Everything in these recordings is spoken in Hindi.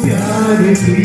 प्यार की।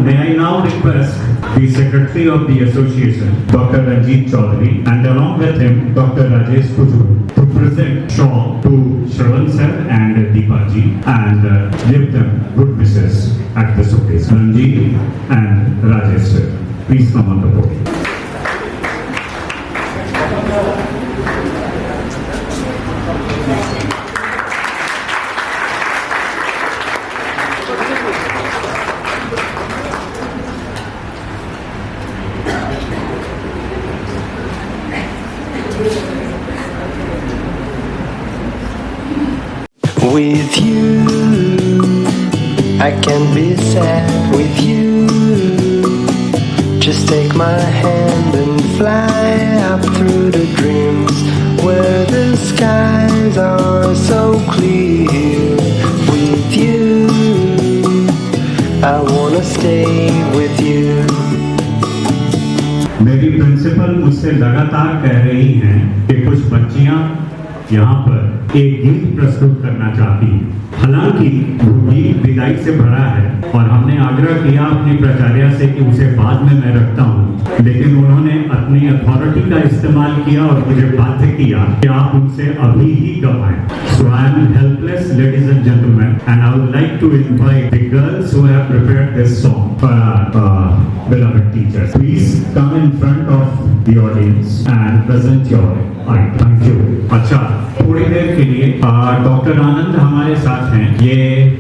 May I now request the Secretary of the Association, Dr. Ranjit Chaudhary, and along with him, Dr. Rajesh Kujur, to present shawl to Shravan sir and Deepa ji and give them good wishes at the showcase. Ranjit and Rajesh sir, please come on the podium. With you, I can be sad with you. Just take my hand and fly up through the dreams where the skies are so clear. With you, I wanna stay with you. मेरी प्रिंसिपल मुझसे लगातार कह रही हैं कि कुछ बच्चियां यहाँ पर एक गीत प्रस्तुत करना चाहती हैं। हालांकि वो गीत विदाई से भरा है और हमने आग्रह किया अपनी प्राचार्य से कि उसे बाद में मैं रखता हूँ, लेकिन उन्होंने अपनी अथॉरिटी का इस्तेमाल किया और मुझे बाध्य किया कि आप उनसे अभी ही गवाएं। So I am helpless, ladies and gentlemen, and I would like to invite the girls who have prepared this song for our beloved teachers. Please come in front of the audience and present your art. Thank you. अच्छा, थोड़ी देर के लिए डॉक्टर आनंद हमारे साथ हैं। ये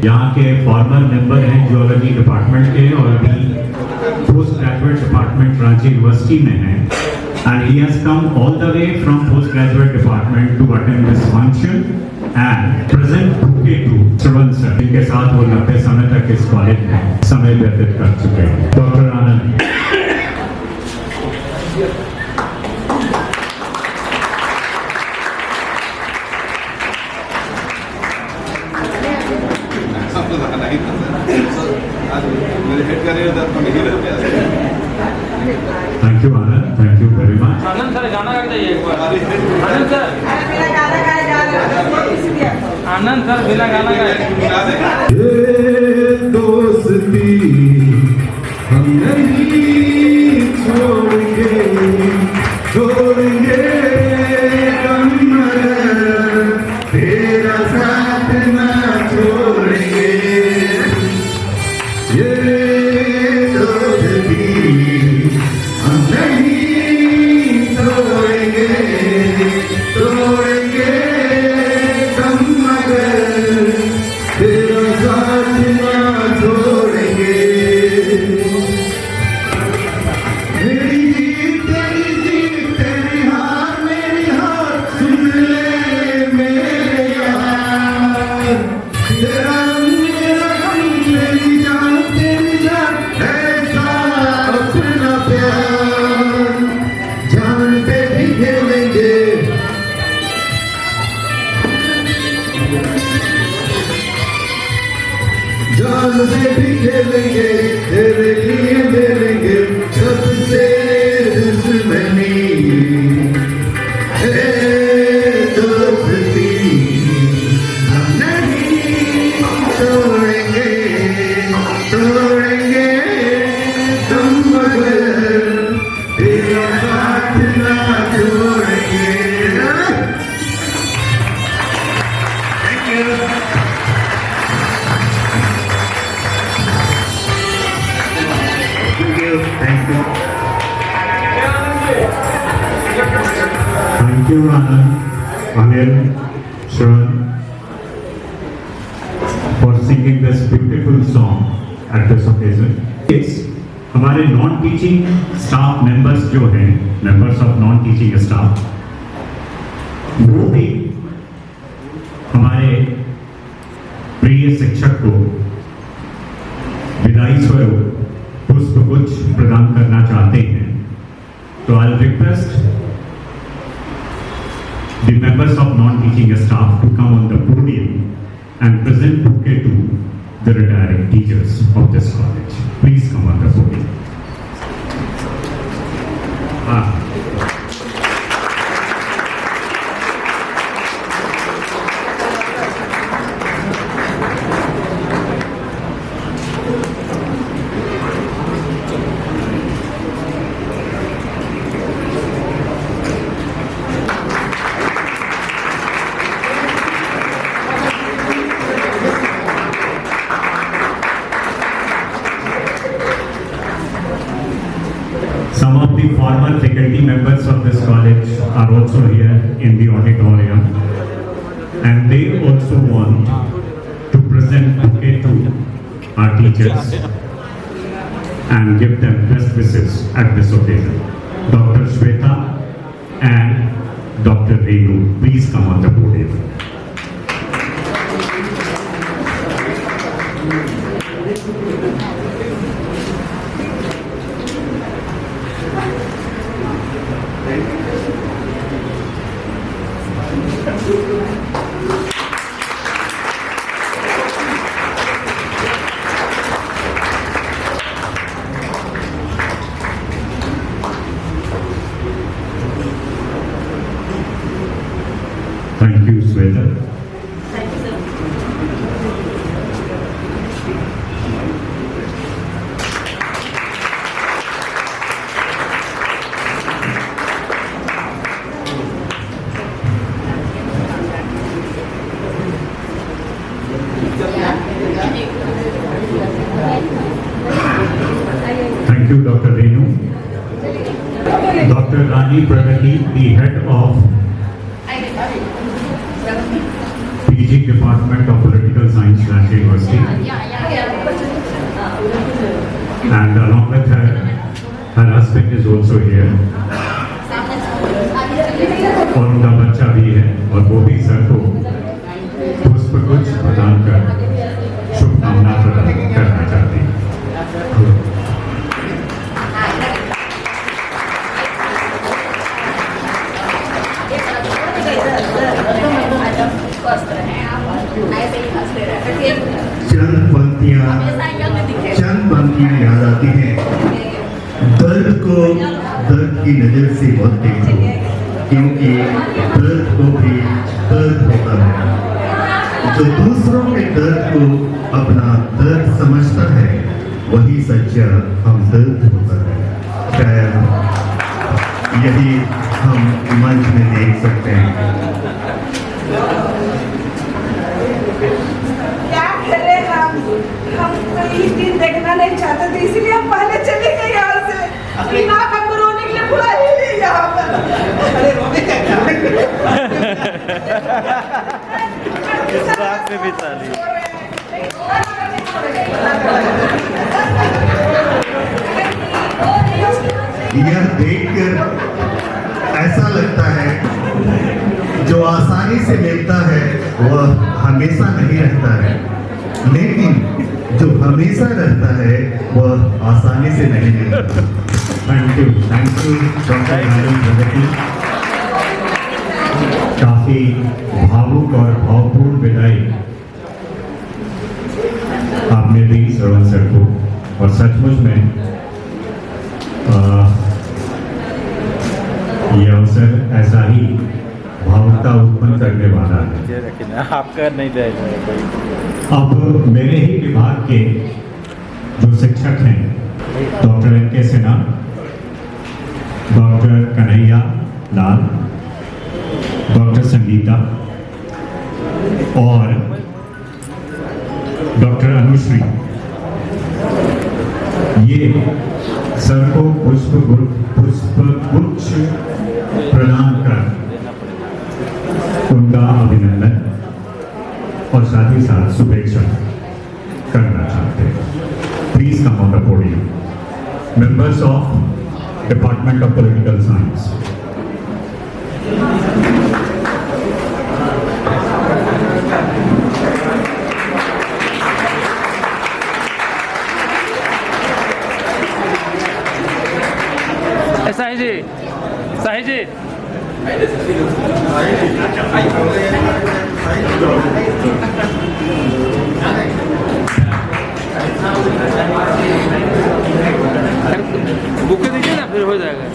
यहाँ के फॉर्मर मेंबर हैं जियोलॉजी डिपार्टमेंट के और अभी post graduate department Ranchi university में हैं। And he has come all the way from postgraduate department to attend this function and present bouquet to Shravan sir, जिनके साथ वो लंबे समय तक इस कॉलेज में समय व्यतीत कर चुके हैं। Doctor Anand. Thank you, Anand. Thank you very much. Anand sir गाना गा के जाइए एक बार। आनंद सर मेरा गाना गाया जा रहा है। आनंद सर बिना गाना गाए ये दोस्ती हम नहीं छोड़ेंगे हम तेरा साथ ना छोड़ेंगे ये दोस्ती हम नहीं छोड़ेंगे हम मगर तेरा साथ ना छोड़ेंगे मेरी जीत तेरी हार मेरी हार सुन ले मेरे यार तेरा रंग मेरी जान ऐसा अपना प्यार जान पे भी खेलेंगे जान से भी खेलेंगे तेरे लिए मिलेंगे सबसे दुश्मनी दोस्ती हम नहीं तोड़ेंगे तुम मगर तेरा साथ ना छोड़ेंगे thank you Thank you. Thank you, Anand, Anil, Sharon, for singing this beautiful song at this occasion. Yes, हमारे नॉन टीचिंग स्टाफ मेंबर्स जो हैं, members of non teaching staff, वो भी हमारे प्रिय शिक्षक को विदाई स्वरूप पुष्पगुच्छ प्रदान करना चाहते हैं. तो I request the members of non-teaching staff to come on the podium and present bouquet to the retiring teachers of this college. Please come on the podium. Some of the former faculty members of this college are also here in the auditorium, and they also want to present bouquet to our teachers and give them best wishes at this occasion. Dr. Shweta and Dr. Renu, please come on the podium. Thank you, Sweta. Thank you, Dr. Renu. Dr. Rani Pragati, the head of PG Department of Political Science, National University. And along with her, her husband is also here. और उनका बच्चा भी है और वो भी सर को पुष्पगुच्छ प्रदान कर शुभकामना प्रदान करना चाहती है. चंद पंक्तियां याद आती हैं. दर्द को दर्द की नजर से मत देखो, क्योंकि दर्द को भी दर्द होता है. जो दूसरों के दर्द को अपना दर्द समझता है वही सच्चा हमदर्द होता है। शायद यही हम मंच में देख सकते हैं। क्या करें हम कोई दिन देखना नहीं चाहते थे, इसलिए हम पहले चले गए यहाँ से। ना हमको रोने के लिए बुला ही नहीं यहाँ पर। अरे रोने क्या इस रात में भी ताली। यह देखकर ऐसा लगता है जो आसानी से मिलता है वह हमेशा नहीं रहता है, लेकिन जो हमेशा रहता है वह आसानी से नहीं मिलता। थैंक यू डॉक्टर नारायण प्रगति। काफी भावुक और भावपूर्ण विदाई आपने दी श्रवण सर को, और सचमुच में ये अवसर ऐसा ही भावुकता उत्पन्न करने वाला है। आप कर नहीं दे अब मेरे ही विभाग के जो शिक्षक हैं, doctor N K. Sinha, doctor Kanhaiya Lal, doctor Sangeeta और डॉक्टर अनुश्री, ये सर को पुष्पगुच्छ प्रदान कर उनका अभिनंदन और साथ ही साथ शुभेच्छा करना चाहते हैं। Please come on the podium, members of department of political science. Sahil ji, Sahil ji, bouquet दीजिए ना, फिर हो जाएगा।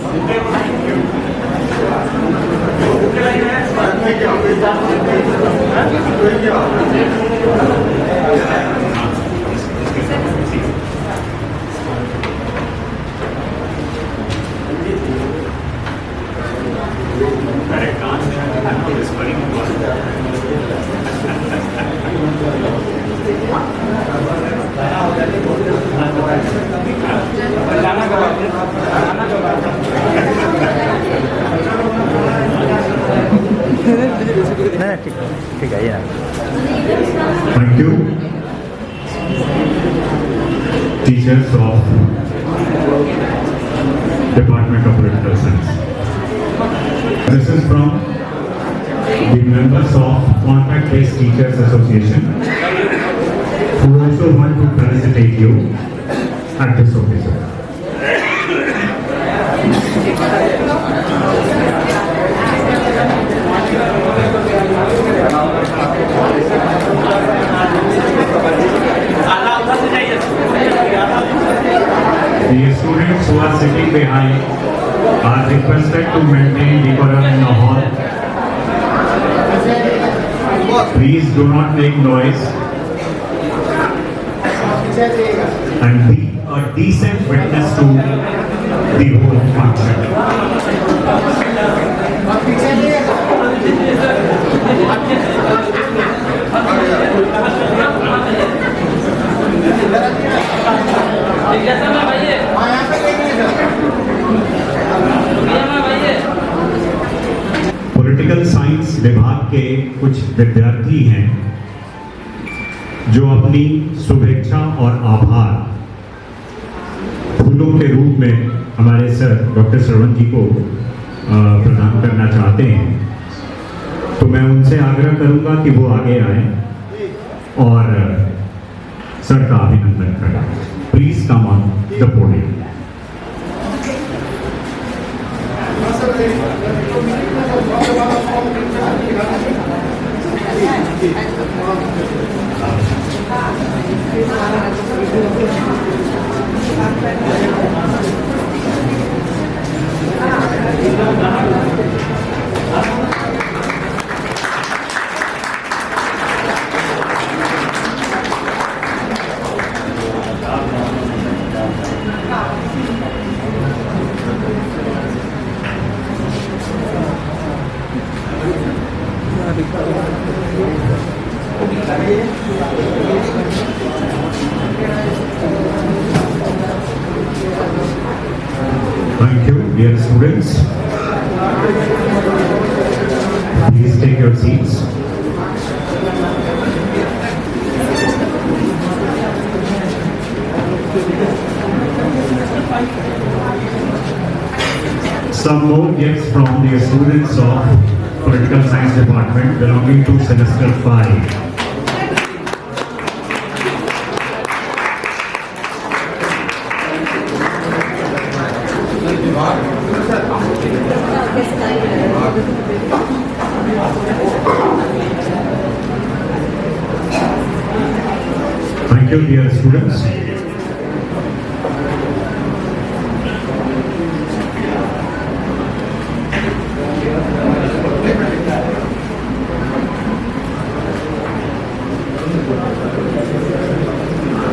ठीक है, ये Thank you, teachers of Department of Political Science. This is from the members of Contact-Based Teachers Association, who also want to felicitate you at this occasion. The students who are sitting behind are requested to maintain decorum in the hall. Please do not make noise and be a decent witness to the whole function. Political science विभाग के कुछ विद्यार्थी हैं जो अपनी शुभेच्छा और आभार फूलों के रूप में हमारे सर डॉक्टर श्रवण जी को प्रदान करना चाहते हैं। तो मैं उनसे आग्रह करूंगा कि वो आगे आए और सर का अभिनंदन करें। Please come on the podium. Thank you, dear students. Please take your seats. Some more gifts from the students of Political Science Department belonging to semester 5. Thank you, dear students.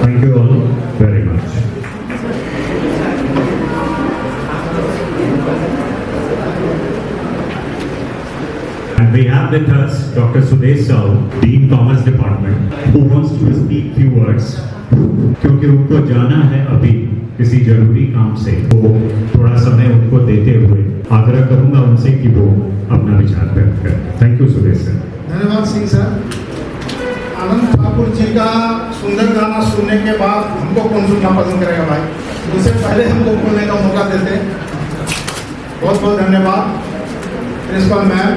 Thank you all very much. And we have with us Dr. Sudesh Sahu, Dean Commerce Department, who wants to speak few words. क्योंकि उनको जाना है अभी किसी जरूरी काम से, वो थोड़ा समय उनको देते हुए आग्रह करूंगा उनसे कि वो अपना विचार व्यक्त करें। Thank you Sudesh sir. धन्यवाद सिंह सर। आनंद ठाकुर जी का सुंदर गाना सुनने के बाद हमको कौन सुनना पसंद करेगा भाई, उससे पहले हमको बोलने का मौका देते। बहुत बहुत धन्यवाद principal ma'am,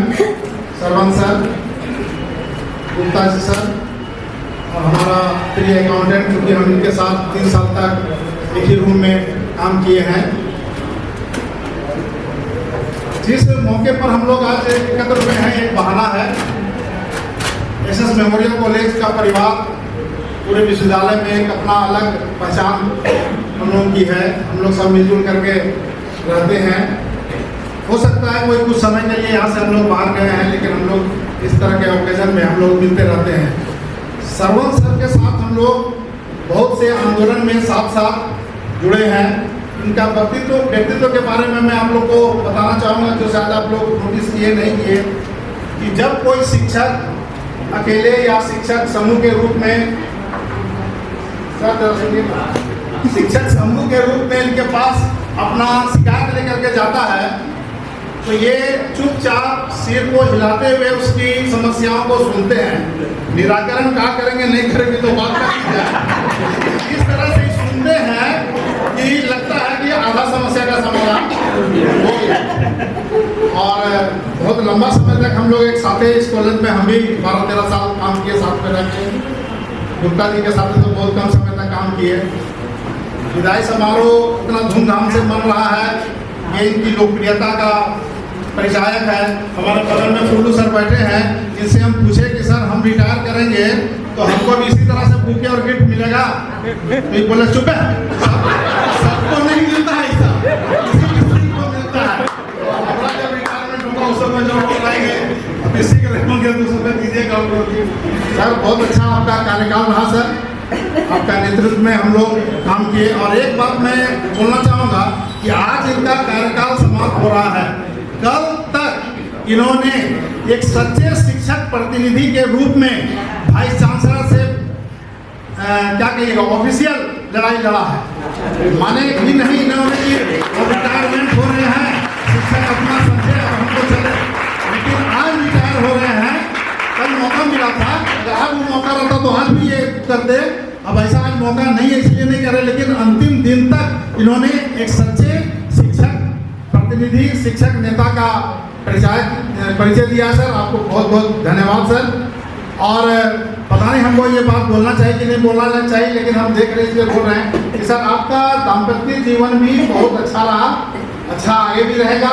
सरवंत sir, Gupta ji sir और हमारा प्रिय अकाउंटेंट, क्योंकि हम इनके साथ 3 साल तक एक ही रूम में काम किए हैं। जिस मौके पर हम लोग आज एकत्र हुए हैं, एक बहाना है। एसएस मेमोरियल कॉलेज का परिवार पूरे विश्वविद्यालय में एक अपना अलग पहचान हम लोगों की है। हम लोग सब मिलजुल करके रहते हैं। हो सकता है कोई कुछ समय के लिए यहाँ से हम लोग बाहर गए हैं, लेकिन हम लोग इस तरह के ओकेजन में हम लोग मिलते रहते हैं। सरवंत सर के साथ हम लोग बहुत से आंदोलन में साथ साथ जुड़े हैं। इनका व्यक्तित्व के बारे में मैं आप लोग को बताना चाहूँगा, जो शायद आप लोग नोटिस किए नहीं किए, कि जब कोई शिक्षक अकेले या शिक्षक समूह के रूप में शिक्षक समूह के रूप में इनके पास अपना शिकायत लेकर के जाता है, तो ये चुपचाप सिर को हिलाते हुए उसकी समस्याओं को सुनते हैं। निराकरण क्या करेंगे नहीं करेंगे तो बात कर इस तरह से सुनते हैं कि लगता है कि आधा समस्या का समाधान हो गया। और बहुत लंबा समय तक हम लोग एक साथ इस कॉलेज में हम भी 12-13 साल काम किए साथ में रह के। गुप्ता जी के साथ तो बहुत कम समय तक काम किए। विदाई समारोह इतना धूमधाम से मन रहा है, ये इनकी लोकप्रियता का परिचायक है। हमारे बगल में फुल्लू सर बैठे हैं, इनसे हम पूछे कि सर हम रिटायर करेंगे तो हमको भी इसी तरह से बुके और गिफ्ट मिलेगा, तो ये बोले चुप है, सबको नहीं मिलता है, ऐसा किसी को मिलता है। हमारा जब रिटायरमेंट होगा उस समय जो बुलाएंगे किसी के रहेंगे तो उसमें दीजिएगा। सर बहुत अच्छा आपका कार्यकाल रहा सर, आपका नेतृत्व में हम लोग काम किए। और एक बात मैं बोलना चाहूँगा कि आज इनका कार्यकाल समाप्त हो रहा है। कल तक इन्होंने एक सच्चे शिक्षक प्रतिनिधि के रूप में वाइस चांसलर से क्या कहिएगा ऑफिशियल लड़ाई लड़ा है। माने ही नहीं इन्होंने कि रिटायरमेंट हो रहे हैं, शिक्षक अपना समझे और हमको चले, लेकिन आज रिटायर हो रहे हैं। कल मौका मिला था, अगर वो मौका रहता तो आज भी ये करते। अब ऐसा आज मौका नहीं है इसलिए नहीं कर रहे, लेकिन अंतिम दिन तक इन्होंने एक सच्चे शिक्षक प्रतिनिधि, शिक्षक नेता का परिचय दिया। सर आपको बहुत बहुत धन्यवाद सर। और पता नहीं हमको ये बात बोलना चाहिए कि नहीं बोलना चाहिए, लेकिन हम देख रहे इसलिए बोल रहे हैं कि सर आपका दाम्पत्य जीवन भी बहुत अच्छा रहा, अच्छा आगे भी रहेगा।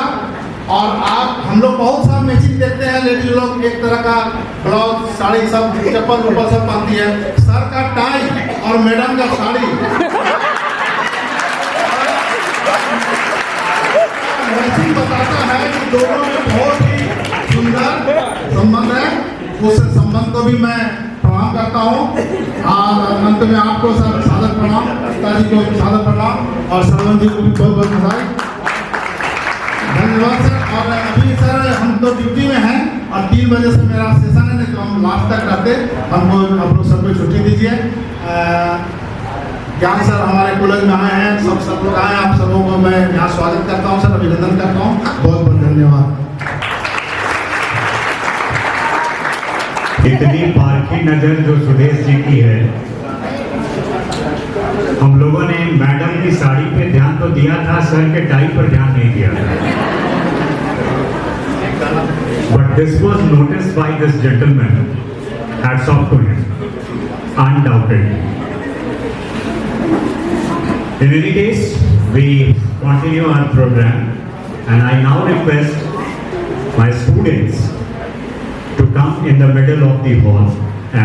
और आप हम लोग बहुत सा मैचिंग देखते हैं, लेडीज लोग एक तरह का ब्लाउज साड़ी सब चप्पल ऊपर सब पहनती है, सर का टाई और मैडम का साड़ी मैचिंग बताता है कि दोनों में बहुत ही सुंदर संबंध है। उस संबंध को भी मैं प्रणाम करता हूँ। और अंत में आपको सर सादर प्रणाम, पिताजी को सादर प्रणाम और सरवंत जी को भी बहुत बहुत बधाई। धन्यवाद सर। और अभी सर हम तो ड्यूटी में हैं, और 3 बजे से मेरा सेशन है, नहीं तो हम लास्ट तक रहते। हमको आप लोग सबको छुट्टी दीजिए। ज्ञान सर हमारे कॉलेज में आए हैं, सब लोग आए हैं, आप सबों को मैं यहाँ स्वागत करता हूँ सर, अभिनंदन करता हूँ। बहुत बहुत धन्यवाद। इतनी पारखी नजर जो सुदेश जी की है, हम लोगों ने मैडम की साड़ी पे ध्यान तो दिया था, सर के टाई पर ध्यान नहीं दिया था। But this was noticed by this gentleman. Hats off to him, undoubtedly. In any case, we continue our program, and I now request my students to come in the middle of the hall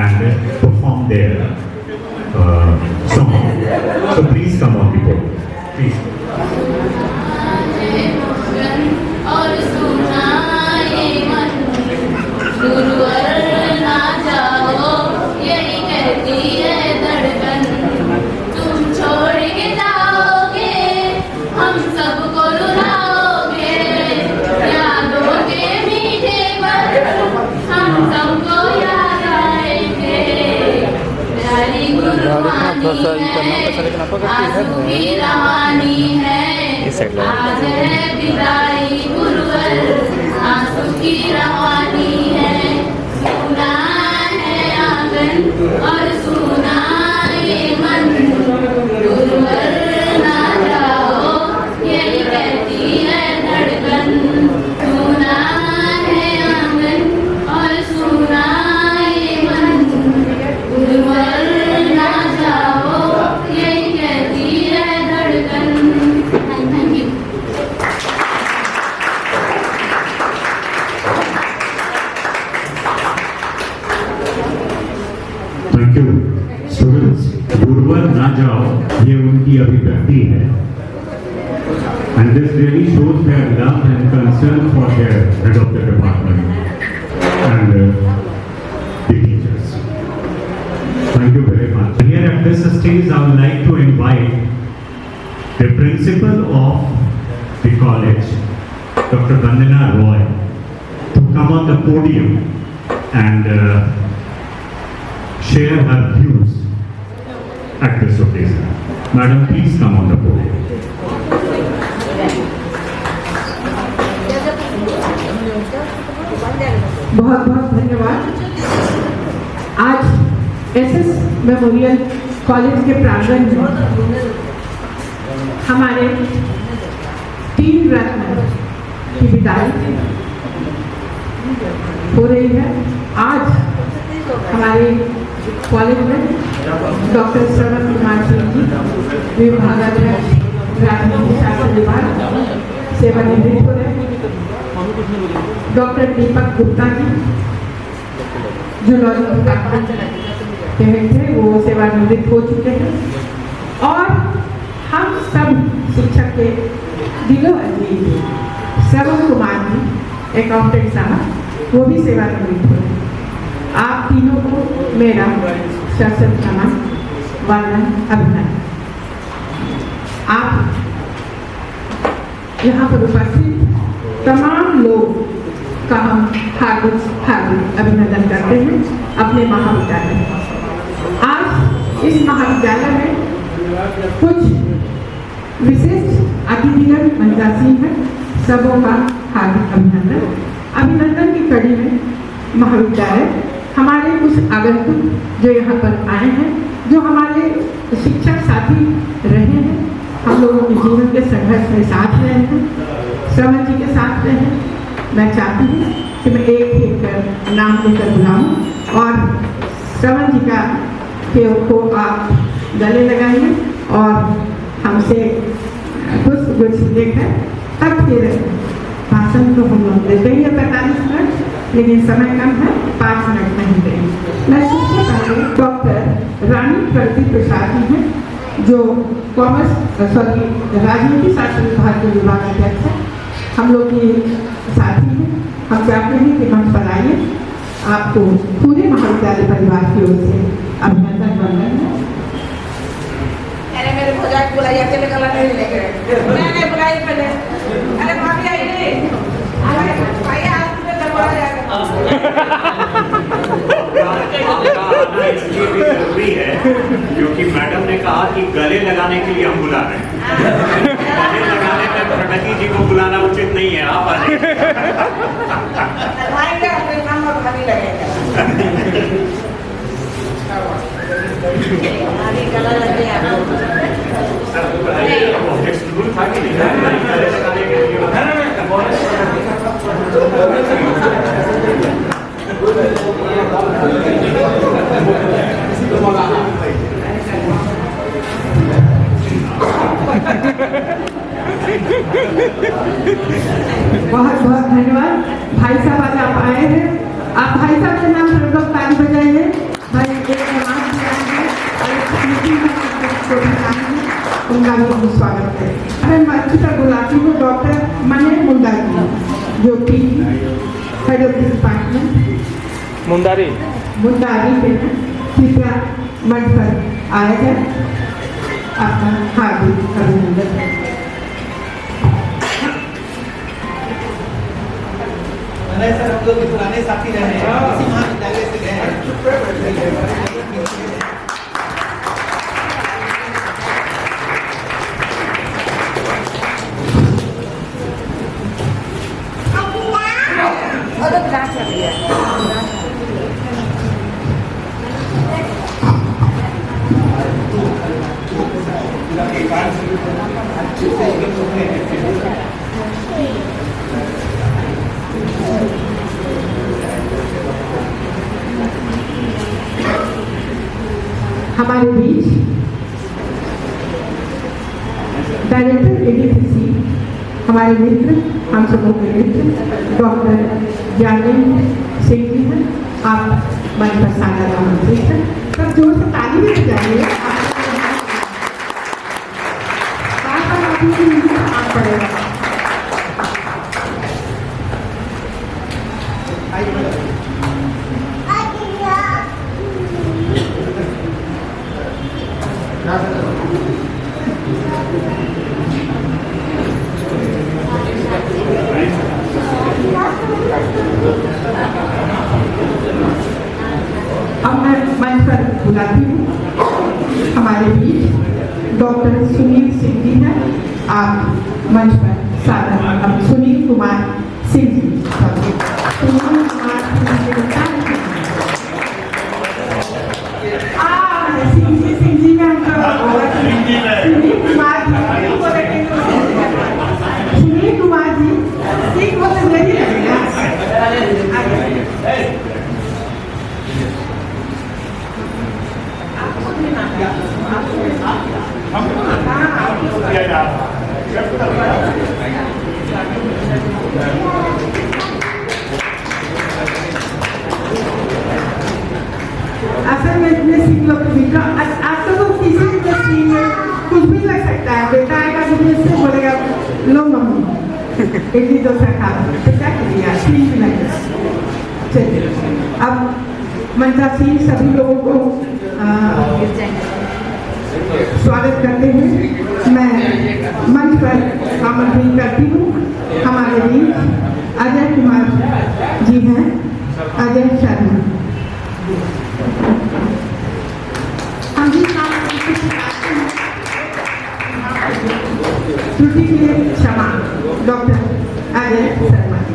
and perform their song. So please come on the board. Please. और सुना ये मन गुरुवर ना जाओ, यही कहती है धड़कन। तुम छोड़ के जाओगे, हम सबको रुलाओगे, यादों के मीठे पल हम सबको याद आएंगे। प्यारी गुरुवानी है, आंसू की रवानी है, आज है विदाई गुरुवर, आंसू की रवानी है। सुना है आंगन और सुना ये मन, गुरुवर ना जाओ, यही कहती है धड़कन। सुना है आंगन और सुना ये मन, गुरुवर ना जाओ, यही कहती है धड़कन। Thank you. Thank you, students. गुरुवर ना जाओ, ये उनकी अभिव्यक्ति है, and this really shows their love and concern for their head of the department and the teachers. Thank you very much. Here at this stage, I would like to invite the principal of the college, Dr. Vandana Roy, to come on the podium and share her views at this occasion. Madam, please come on the podium. बहुत बहुत धन्यवाद। आज एसएस मेमोरियल कॉलेज के प्रांगण में हमारे 3 रत्न की विदाई हो रही है। आज हमारे कॉलेज में डॉक्टर श्रवण कुमार सिंह जी विभागाध्यक्ष राजनीति शास्त्र विभाग सेवानिवृत्त हो रहे हैं। Doctor Deepak Gupta ji zoology department के हेड थे, वो सेवानिवृत्त हो चुके हैं। और हम सब शिक्षक के दिलों अजीज श्रवण कुमार जी अकाउंटेंट साहब, वो भी सेवानिवृत्त हो। आप तीनों को मेरा सशक्त नमन, वंदन, अभिनंदन। आप यहाँ पर उपस्थित तमाम लोग का हम हार्दिक हार्दिक अभिनंदन करते हैं अपने महाविद्यालय में। आज इस महाविद्यालय में कुछ विशिष्ट अतिथिगण मंचासीन हैं, सबों का हार्दिक अभिनंदन। अभिनंदन की कड़ी में महाविद्यालय हमारे कुछ आगंतुक जो यहाँ पर आए हैं, जो हमारे शिक्षक साथी रहे हैं, हम लोगों के जीवन के संघर्ष में साथ रहे हैं, श्रवण जी के साथ रहे हैं। मैं चाहती हूँ कि मैं एक कर नाम लेकर बुलाऊँ और श्रवण जी का को आप गले लगाइए और हमसे पुष्प गुच्छ लेकर तब फिर भाषण तो हम लोग देते ही है 45 मिनट, लेकिन समय कम है, 5 मिनट नहीं देंगे। मैं सबसे पहले डॉक्टर रानी प्रगति प्रसाद जी हैं, जो राजनीति शास्त्र विभाग के विभागाध्यक्ष हैं, हम लोग के साथी हैं। हम चाहते हैं कि मंच पर आइए, आपको पूरे महाविद्यालय परिवार की ओर से अभिनंदन वंदन है। अरे मेरे भौजाई को बुलाई, अकेले कला नहीं लेके मैंने बुलाई पहले। अरे भाभी आइए, आइए, आज तुझे दरबार जाएगा। आपका आना इसलिए भी जरूरी है क्योंकि मैडम ने कहा कि गले लगाने के लिए हम बुला रहे हैं। गले लगाने में प्रणति जी को बुलाना उचित नहीं है, आप आ जाइए। आएंगे अपने नाम और भारी लगेगा भारी गला लग गया स्कूल था कि नहीं गले लगाने के लिए बहुत बहुत धन्यवाद भाई साहब, आज आप आए हैं। आप भाई साहब के नाम पर लोग ताली बजाइए। भाई एक समाज के हैं और एक मीटिंग का उनका भी स्वागत है। मैं मंच पर बुलाती हूँ डॉक्टर मने मुंडारी, जो कि हेड ऑफ डिपार्टमेंट मुंडारी के हैं। कृपया मंच पर आया जाए। आपका हार्दिक अभिनंदन। सर हम लोग पुराने साथी रहे हैं, इसी महाविद्यालय से गए हैं। हमारे बीच डायरेक्टर एडीटीसी, हमारे मित्र, हम सबों के मित्र डॉक्टर ज्ञानेंद्र सिंह जी हैं। आप मंच पर साझा मंत्री हैं, सब जोर से ताली भी बजाइए। आप पड़ेगा। अब मैं मंच पर बुलाती हूँ हमारे बीच डॉक्टर सुनील सिंह जी हैं। आप मंच पर सादर सुनील कुमार सिंह जी। सुनील कुमार सिंह जी में हम सुनील कुमार सुनील कुमार जी सिंह को तो नहीं लगेगा। असल में इतने सिंह लोग आज तो किसी इंडस्ट्री में कुछ भी लग सकता है। बेटा आएगा बिजनेस से बोलेगा लो मम्मी इडली डोसा खा तो क्या करिएगा, ठीक भी लगेगा। चलिए अब मंचासीन सभी लोगों को स्वागत करते हुए मैं मंच पर आमंत्रित करती हूँ। हमारे बीच अजय कुमार जी हैं, अजय शर्मा। हम भी त्रुटि के लिए क्षमा। डॉक्टर अजय शर्मा जी।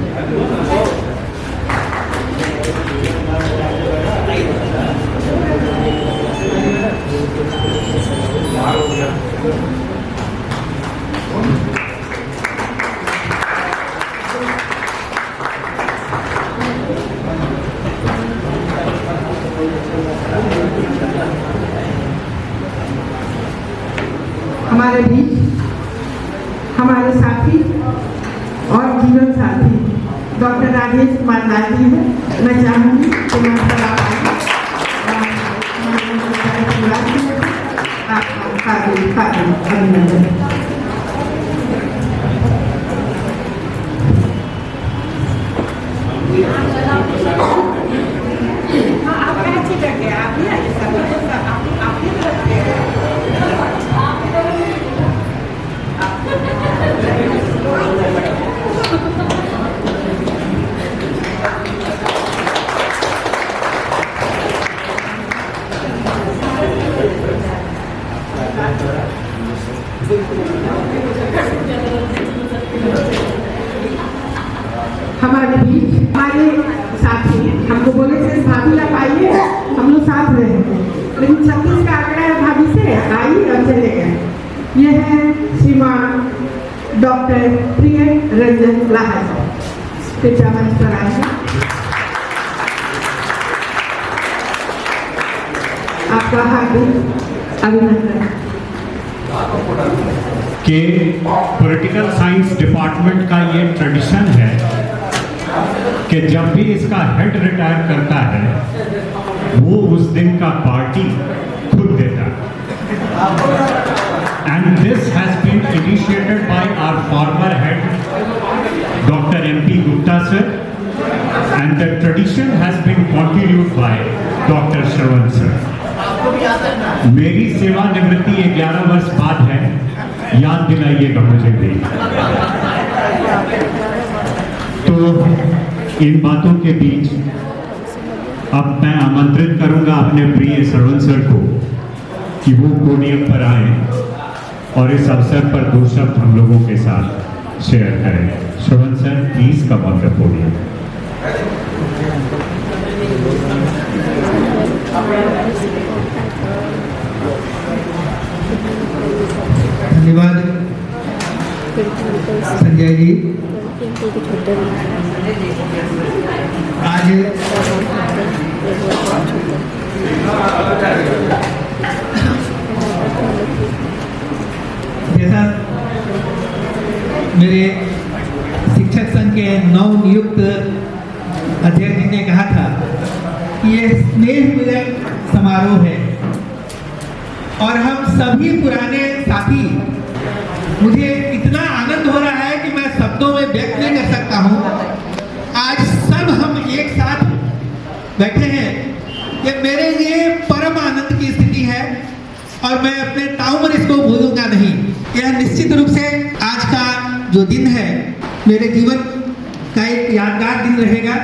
हमारे बीच हमारे साथी और जीवन साथी डॉक्टर राजेश कुमार लाल जी हैं। मैं चाहूँगी कि मैं आपका अभिनंदन। हमारे बीच हमारे साथी हमको बोले थे भाभी आप आइए, हम लोग साथ रहे, लेकिन 36 का आंकड़ा है, भाभी से आई और चले गए। ये है श्रीमान डॉक्टर प्रिय रंजन लाहा जी, कृपया मंच पर आएंगे। आपका हार्दिक अभिनंदन। कि पॉलिटिकल साइंस डिपार्टमेंट का ये ट्रेडिशन है कि जब भी इसका हेड रिटायर करता है वो उस दिन का पार्टी खुद देता है। And this has been initiated by our former head doctor MP Gupta sir, and the tradition has been continued by doctor Shravan sir. मेरी सेवानिवृत्ति 11 वर्ष बाद है, याद दिलाइएगा मुझे भी। तो इन बातों के बीच अब मैं आमंत्रित करूंगा अपने प्रिय श्रवण सर को कि वो पोडियम पर आए और इस अवसर पर 2 शब्द हम लोगों के साथ शेयर करें। Shravan sir, please come on the podium. धन्यवाद संजय जी। आज जैसा मेरे शिक्षक संघ के नव नियुक्त अध्यक्ष जी ने कहा था कि ये स्नेह मिलन समारोह है और हम सभी पुराने साथी, मुझे इतना आनंद हो रहा है कि मैं शब्दों में व्यक्त नहीं कर सकता हूँ। आज सब हम एक साथ बैठे हैं, ये मेरे लिए परम आनंद की स्थिति है और मैं अपने ताउम्र इसको भूलूंगा नहीं। यह निश्चित रूप से आज का जो दिन है मेरे जीवन का एक यादगार दिन रहेगा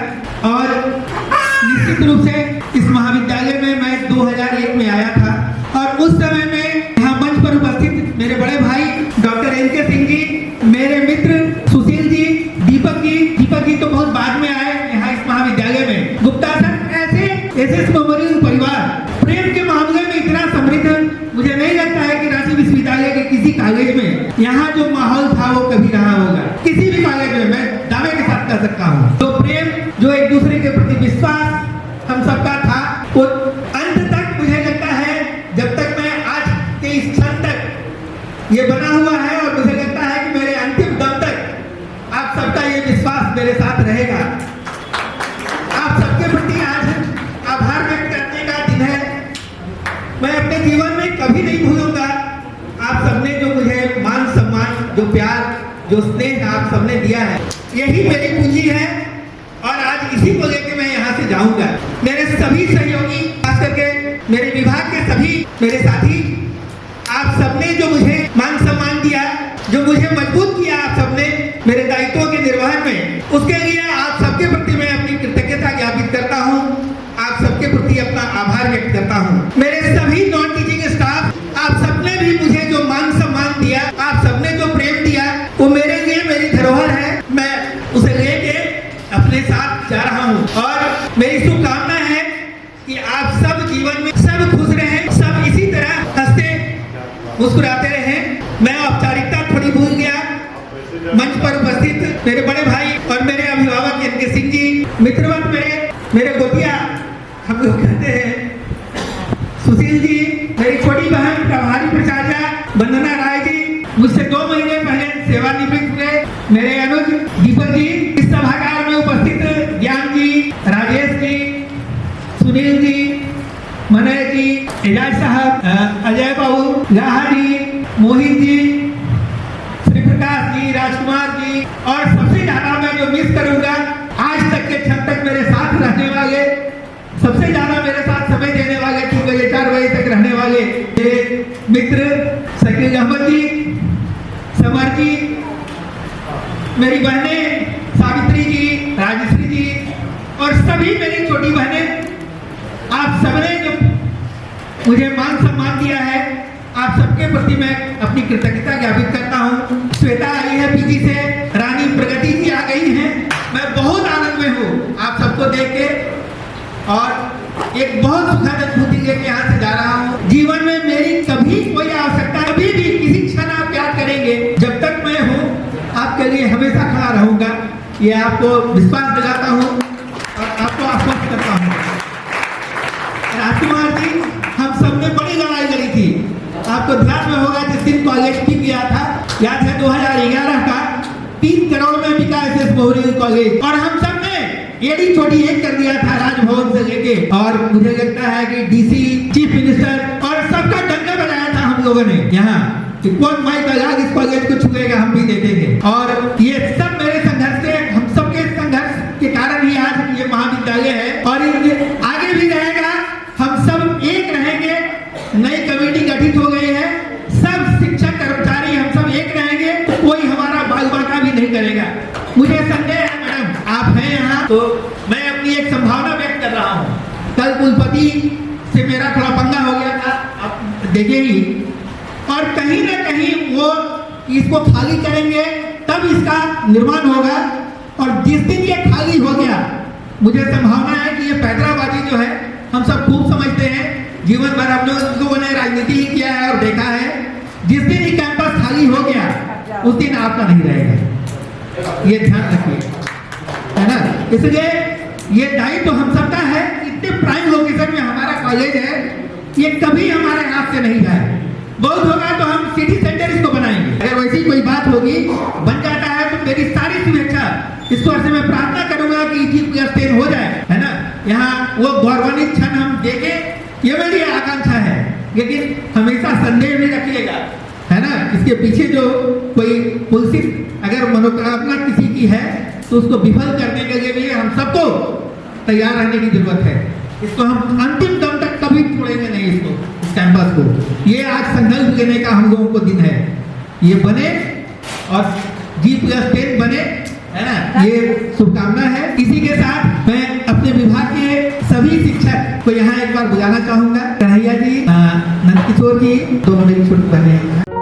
और निश्चित रूप से इस महाविद्यालय में मैं 2001 में आया था और उस समय में यहाँ मंच पर उपस्थित मेरे बड़े भाई डॉक्टर NK सिंह जी, मेरे मित्र सुशील जी, दीपक जी तो बहुत बाद में आए यहाँ इस महाविद्यालय में, गुप्ता सर, ऐसे SS मेमोरियल परिवार प्रेम के मामले में इतना समृद्ध मुझे नहीं लगता है कि रांची विश्वविद्यालय के किसी कॉलेज में यहाँ जो माहौल था वो कभी रहा होगा। किसी भी कॉलेज में मैं दावे के साथ कह सकता हूँ। तो प्रेम, जो एक दूसरे के प्रति विश्वास हम सबका था, वो अंत तक मुझे लगता है जब तक मैं आज के इस क्षण तक ये बना हुआ है और मुझे लगता है कि मेरे अंतिम दम तक आप सबका ये विश्वास मेरे साथ रहेगा। आप सबके प्रति आज आभार व्यक्त करने का दिन है। मैं अपने जीवन में कभी नहीं भूलूंगा आप सबने जो मुझे मान सम्मान, जो प्यार, जो स्नेह आप सबने दिया है, यही मेरी पूंजी है और आज इसी को लेकर मैं यहाँ से जाऊंगा। मेरे सभी सहयोगी, खास करके मेरे विभाग के सभी मेरे साथी, आप सबने जो मुझे मान सम्मान दिया, जो मुझे मजबूत किया आप सबने मेरे दायित्वों के निर्वहन में, उसके लिए आप सबके प्रति मैं अपनी कृतज्ञता ज्ञापित करता हूँ। आप सबके प्रति अपना आभार व्यक्त करता हूँ। मेरे सभी नॉन टीचिंग स्टाफ, आप सबने भी मुझे जो मान सम्मान दिया, आप सबने जो प्रेम दिया, वो मेरे लिए मेरी धरोहर है। मैं उसे लेके अपने साथ जा रहा हूँ और मेरी शुभकामना है कि आप सब जीवन में सब खुश रहें, सब इसी तरह हंसते मुस्कुराते रहें। मैं औपचारिकता थोड़ी भूल गया। मंच पर उपस्थित मेरे बड़े भाई और मेरे अभिभावक NK सिंह जी, मित्रवत मेरे गोतिया हम लोग कहते हैं, सुशील जी, मेरी छोटी बहन प्रभारी प्राचार्य वंदना राय जी, मुझसे 2 महीने पहले सेवानिवृत्त हुए मेरे अनुज दीपक जी, इस सभागार में उपस्थित ज्ञान जी, राजेश जी, सुनील जी, मनय जी, एजाज साहब, अजय बाबू, लाहा जी, मोहित जी, श्री प्रकाश जी, राजकुमार जी, और सबसे ज्यादा मैं जो मिस करूंगा, आज तक के क्षण तक मेरे साथ रहने वाले, सबसे ज्यादा मेरे साथ समय देने वाले, 3 बजे 4 बजे तक रहने वाले मेरे मित्र शकील अहमद जी, समर जी, मेरी बहनें सावित्री जी, राजश्री जी और सभी मेरी छोटी बहनें, आप सबने जो मुझे मान सम्मान दिया है, आप सबके प्रति मैं अपनी कृतज्ञता ज्ञापित करता हूँ। श्वेता आई है पीजी से, रानी प्रगति जी आ गई हैं। मैं बहुत आनंद में हूँ आप सबको देख के, और एक बहुत सुखद अनुभूति लेके यहाँ से जा रहा हूँ। जीवन में मेरी कभी कोई आवश्यकता, कभी भी किसी क्षण आप याद करेंगे, जब तक मैं हूँ आपके लिए हमेशा खड़ा रहूंगा, ये आपको विश्वास दिलाता हूँ और आपको आश्वस्त करता हूँ। राजकुमार जी, हम सबने बड़ी लड़ाई लड़ी थी, आपको ध्यान में होगा जिस दिन कॉलेज की किया था, याद है 2011 का 3 करोड़ में बिका एस मौर्य कॉलेज, और हम सब ने एड़ी छोटी एक कर दिया था राजभवन से लेके, और मुझे लगता है कि डीसी, चीफ मिनिस्टर और सबका डंका बजाया था हम लोगों ने यहाँ कि कौन माइक बजा इस कॉलेज को छुएगा, हम भी देते थे। और ये सब मेरे संघर्ष से, हम सबके संघर्ष के कारण ही आज ये महाविद्यालय है, और ये आगे भी रहेगा। हम सब एक रहेंगे, नई कमेटी गठित हो गई है, सब शिक्षक कर्मचारी हम सब एक रहेंगे, कोई हमारा बाल बांका भी नहीं करेगा। मुझे संदेह है मैडम, आप हैं यहाँ, तो मैं अपनी एक संभावना व्यक्त कर रहा हूँ। कल कुलपति से मेरा थोड़ा पंगा हो गया था, आप देखे ही, और कहीं ना कहीं वो इसको खाली करेंगे तब इसका निर्माण होगा, और जिस दिन ये खाली हो गया, मुझे संभावना है कि ये पैदराबाजी जो है हम सब खूब समझते हैं, जीवन भर हम लोगों ने राजनीति ही किया है और देखा है, जिस दिन ये कैंपस खाली हो गया उस दिन आपका नहीं रहेगा, ये ध्यान रखिए, है ना। इसलिए ये दायित्व हम सबका है। इतने प्राइम लोकेशन में हमारा कॉलेज है, ये कभी हमारे हाथ से नहीं जाए। बहुत होगा तो हम सिटी सेंटर इसको बनाएंगे, अगर वैसी कोई बात होगी बन जाता है तो मेरी सारी शुभेच्छा, ईश्वर से मैं प्रार्थना करूंगा कि जी+10 हो जाए, है ना। यहाँ वो गौरवान्वित क्षण हम देखें, ये मेरी आकांक्षा है, लेकिन हमेशा संदेह में रखिएगा, है ना। इसके पीछे जो कोई पुलसित अगर मनोकामना किसी की है तो उसको विफल करने के लिए हम सबको तैयार रहने की जरूरत है। इसको हम अंतिम दम तक कभी छोड़ेंगे नहीं, इसको, इस कैंपस को। ये आज संकल्प लेने का हम लोगों को दिन है, ये बने और जी+10 बने, है ना, ये शुभकामना है। इसी के साथ मैं अपने विभाग के सभी शिक्षक को यहाँ एक बार बुलाना चाहूंगा। कन्हैया जी, नंदकिशोर जी, दोनों मेरी छोटी बहनें हैं।